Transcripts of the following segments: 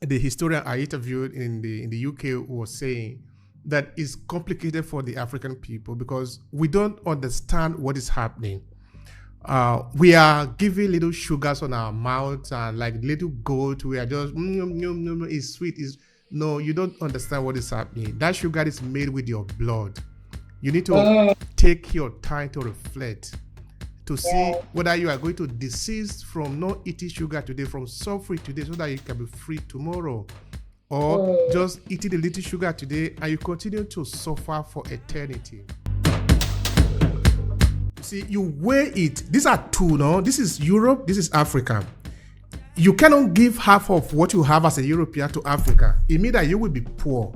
the historian I interviewed in the UK was saying that it's complicated for the African people because we don't understand what is happening. We are giving little sugars on our mouth and like little goat. We are just it's sweet. No, you don't understand what is happening. That sugar is made with your blood. You need to take your time to reflect, to see whether you are going to desist from not eating sugar today, from suffering today, so that you can be free tomorrow, or just eating a little sugar today and you continue to suffer for eternity. See, you weigh it. These are two, no? This is Europe, this is Africa. You cannot give half of what you have as a European to Africa. It means that you will be poor.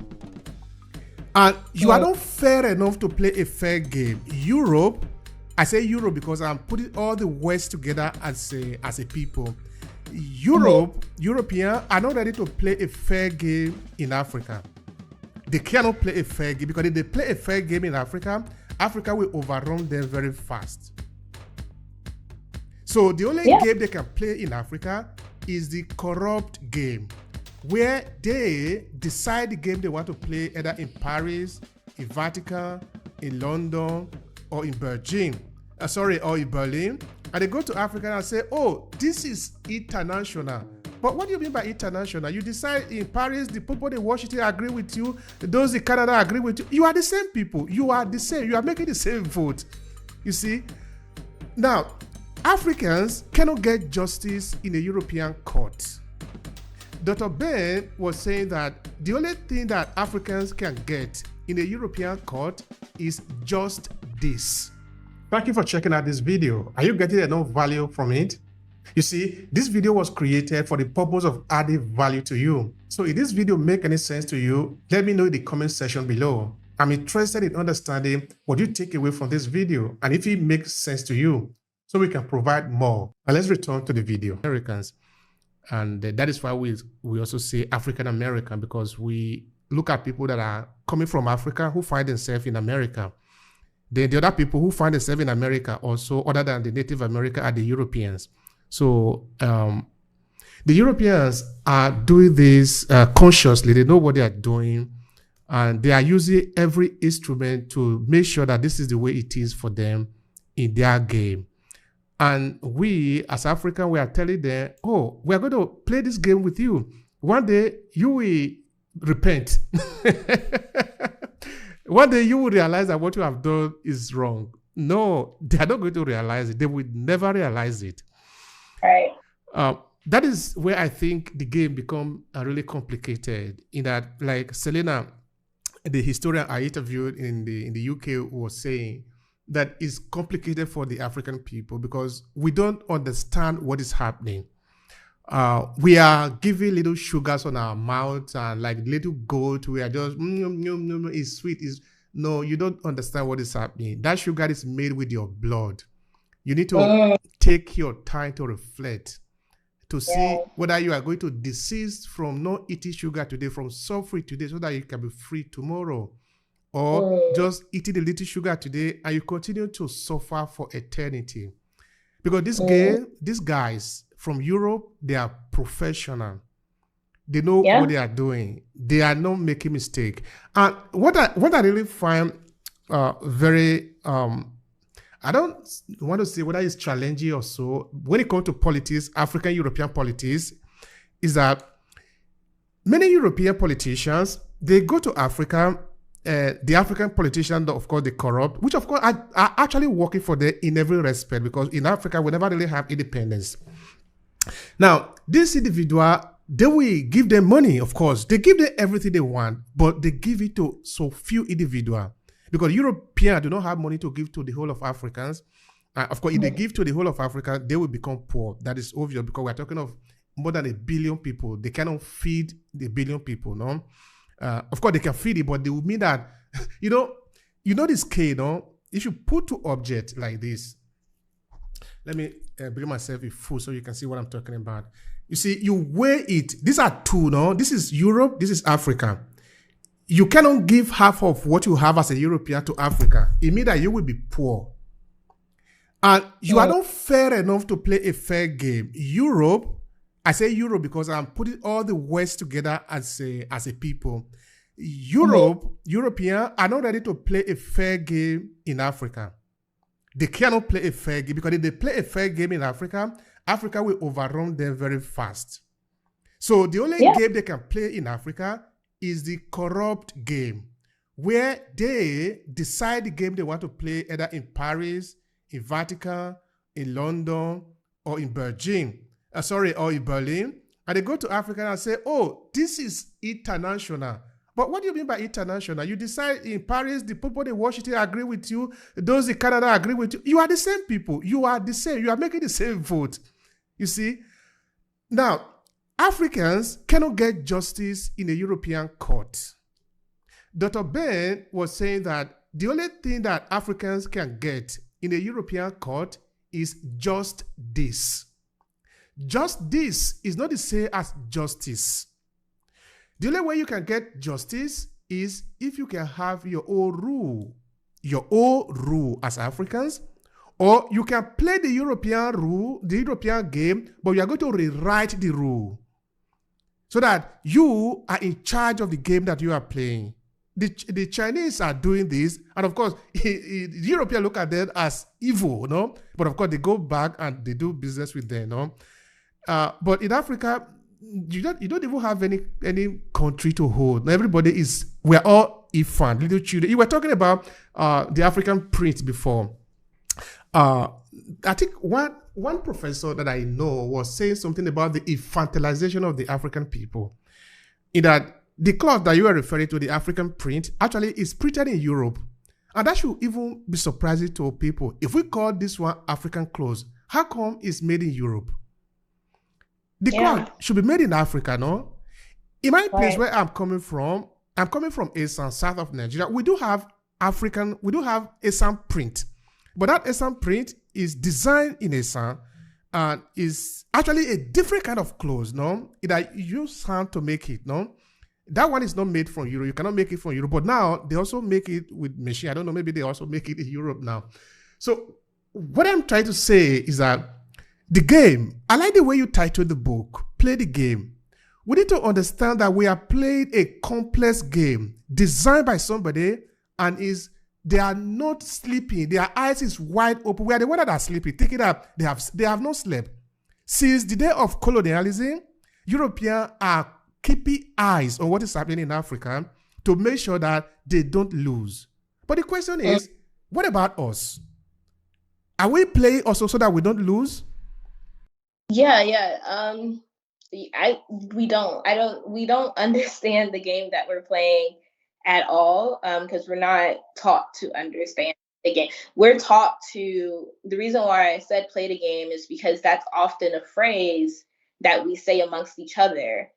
And you are not fair enough to play a fair game. Europe, I say Europe because I'm putting all the West together as a people. Europeans are not ready to play a fair game in Africa. They cannot play a fair game because if they play a fair game in Africa, Africa will overrun them very fast. So the only game they can play in Africa is the corrupt game, where they decide the game they want to play either in Paris, in Vatican, in London, or in Berlin, or in Berlin, and they go to Africa and say, oh, this is international. But what do you mean by international? You decide in Paris, the people in Washington agree with you, those in Canada agree with you. You are the same people. You are the same. You are making the same vote. You see? Now, Africans cannot get justice in a European court. Dr. Ben was saying that the only thing that Africans can get in a European court is just this. Thank you for checking out this video. Are you getting enough value from it? You see, this video was created for the purpose of adding value to you. So if this video make any sense to you, let me know in the comment section below. I'm interested in understanding what you take away from this video and if it makes sense to you, so we can provide more. And let's return to the video. Americans. And that is why we also say African American, because we look at people that are coming from Africa who find themselves in America. Then the other people who find themselves in America also, other than the Native American, are the Europeans. So the Europeans are doing this consciously. They know what they are doing, and they are using every instrument to make sure that this is the way it is for them in their game. And we, as Africans, we are telling them, oh, we are going to play this game with you. One day, you will repent. One day, you will realize that what you have done is wrong. No, they are not going to realize it. They will never realize it. Right. That is where I think the game become really complicated. In that, like Selena, the historian I interviewed in the UK, was saying that it's complicated for the African people because we don't understand what is happening. We are giving little sugars on our mouth and like little goat. We are just it's sweet. No, you don't understand what is happening. That sugar is made with your blood. You need to take your time to reflect, to see whether you are going to desist from not eating sugar today, from suffering today, so that you can be free tomorrow, or just eating a little sugar today and you continue to suffer for eternity. Because these guys from Europe, they are professional. They know what they are doing. They are not making mistake. And what I really find very I don't want to say whether it's challenging or so, when it comes to politics, African European politics, is that many European politicians, they go to Africa. The African politicians, of course, they corrupt, which of course are actually working for them in every respect, because in Africa, we never really have independence. Now, this individual, they will give them money, of course. They give them everything they want, but they give it to so few individuals. Because Europeans do not have money to give to the whole of Africans. Of course, if they give to the whole of Africa, they will become poor. That is obvious, because we're talking of more than 1 billion people. They cannot feed the 1 billion people, no? Of course, they can feed it, but they will mean that, you know this scale, no? If you put two objects like this, let me bring myself in full so you can see what I'm talking about. You see, you weigh it. These are two, no? This is Europe, this is Africa. You cannot give half of what you have as a European to Africa. It means that you will be poor. And you are not fair enough to play a fair game. Europe, I say Europe because I'm putting all the West together as a people. Europeans are not ready to play a fair game in Africa. They cannot play a fair game because if they play a fair game in Africa, Africa will overrun them very fast. So the only game they can play in Africa is the corrupt game, where they decide the game they want to play either in Paris, in Vatican, in London, or in Berlin, or in Berlin, and they go to Africa and say, oh, this is international. But what do you mean by international? You decide in Paris, the people in Washington agree with you, those in Canada agree with you. You are the same people. You are the same. You are making the same vote. You see? Now, Africans cannot get justice in a European court. Dr. Ben was saying that the only thing that Africans can get in a European court is just this. Just this is not the same as justice. The only way you can get justice is if you can have your own rule as Africans, or you can play the European rule, the European game, but you are going to rewrite the rule so that you are in charge of the game that you are playing. The Chinese are doing this, and of course, the Europeans look at them as evil, no? But of course, they go back and they do business with them, no? But in Africa, you don't even have any country to hold. We're all infant, little children. You were talking about the African print before. I think one professor that I know was saying something about the infantilization of the African people. In that the cloth that you are referring to, the African print, actually is printed in Europe. And that should even be surprising to people. If we call this one African clothes, how come it's made in Europe? The cloth should be made in Africa, no? In my place where I'm coming from Esan, south of Nigeria. We do have Esan print. But that Esan print is designed in Esan and is actually a different kind of clothes, no? That you use hand to make it, no? That one is not made from Europe. You cannot make it from Europe. But now they also make it with machine. I don't know, maybe they also make it in Europe now. So what I'm trying to say is that the game, I like the way you titled the book, Play the Game. We need to understand that we are playing a complex game designed by somebody, and they are not sleeping. Their eyes is wide open. We are the ones that are sleeping. Take it up. They have not slept. Since the day of colonialism, Europeans are keeping eyes on what is happening in Africa to make sure that they don't lose. But the question is, what about us? Are we playing also so that we don't lose? Yeah. We don't understand the game that we're playing at all, because we're not taught to understand the game. We're taught to, the reason why I said play the game is because that's often a phrase that we say amongst each other.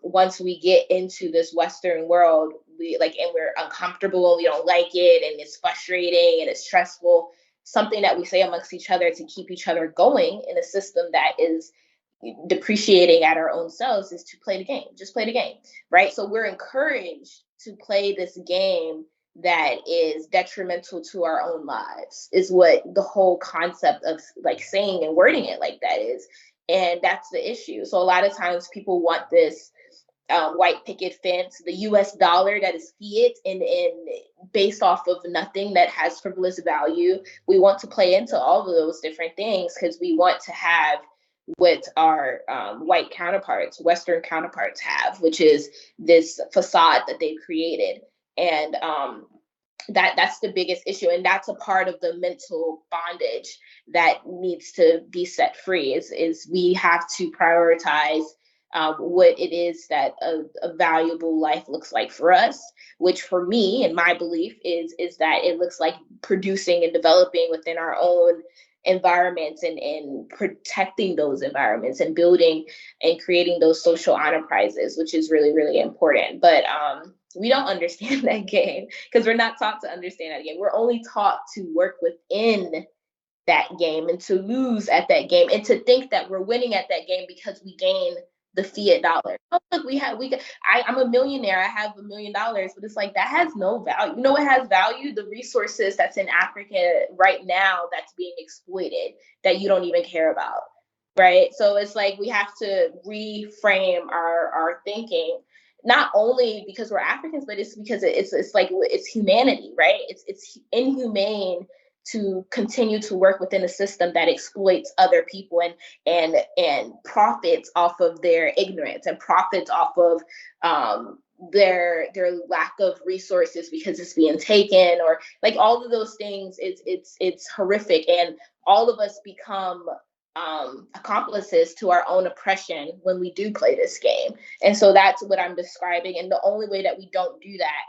Once we get into this Western world, and we're uncomfortable and we don't like it and it's frustrating and it's stressful. Something that we say amongst each other to keep each other going in a system that is depreciating at our own selves is to play the game. Just play the game, right? So we're encouraged to play this game that is detrimental to our own lives, is what the whole concept of saying and wording it like that is. And that's the issue. So a lot of times people want this white picket fence, the US dollar that is fiat and based off of nothing, that has frivolous value. We want to play into all of those different things because we want to have what our white counterparts, Western counterparts have, which is this facade that they've created. And that's the biggest issue. And that's a part of the mental bondage that needs to be set free, is we have to prioritize what it is that a valuable life looks like for us, which for me and my belief is that it looks like producing and developing within our own environments and protecting those environments and building and creating those social enterprises, which is really, really important. But we don't understand that game because we're not taught to understand that game. We're only taught to work within that game and to lose at that game and to think that we're winning at that game because we gain the fiat dollar. Oh, look, I'm a millionaire. I have $1 million, but it's like that has no value. You know what has value? The resources that's in Africa right now that's being exploited that you don't even care about. right? So it's like we have to reframe our thinking, not only because we're Africans, but it's because it's like it's humanity, right? It's inhumane to continue to work within a system that exploits other people and profits off of their ignorance and profits off of their lack of resources because it's being taken, or like all of those things. It's horrific, and all of us become accomplices to our own oppression when we do play this game. And so that's what I'm describing. And the only way that we don't do that.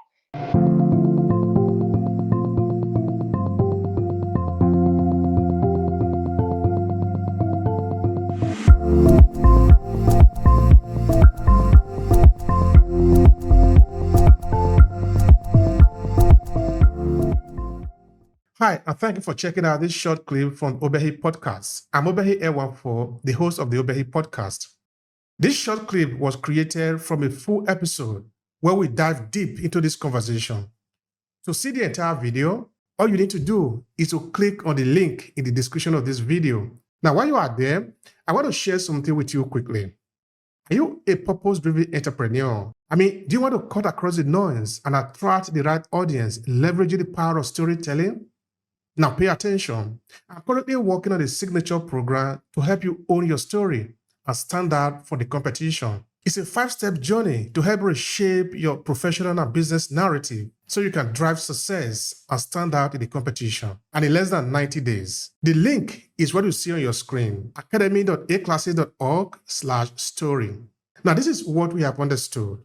Hi, and thank you for checking out this short clip from Obehi Podcast. I'm Obehi Ewanfo, the host of the Obehi Podcast. This short clip was created from a full episode where we dive deep into this conversation. To see the entire video, all you need to do is to click on the link in the description of this video. Now, while you are there, I want to share something with you quickly. Are you a purpose-driven entrepreneur? Do you want to cut across the noise and attract the right audience, leveraging the power of storytelling? Now pay attention. I'm currently working on a signature program to help you own your story and stand out for the competition. It's a 5-step journey to help reshape your professional and business narrative so you can drive success and stand out in the competition. And in less than 90 days. The link is what you see on your screen, academy.aclasses.org/story. Now this is what we have understood.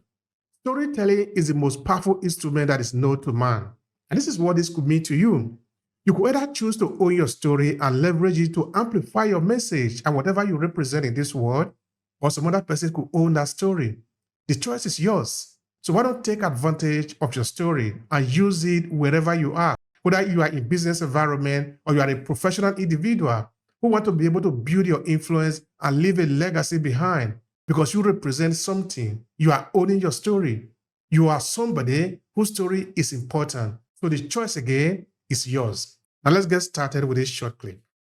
Storytelling is the most powerful instrument that is known to man. And this is what this could mean to you. You could either choose to own your story and leverage it to amplify your message and whatever you represent in this world, or some other person could own that story. The choice is yours. So why don't take advantage of your story and use it wherever you are, whether you are in business environment or you are a professional individual who want to be able to build your influence and leave a legacy behind because you represent something. You are owning your story. You are somebody whose story is important. So the choice again is yours. Now let's get started with this short clip.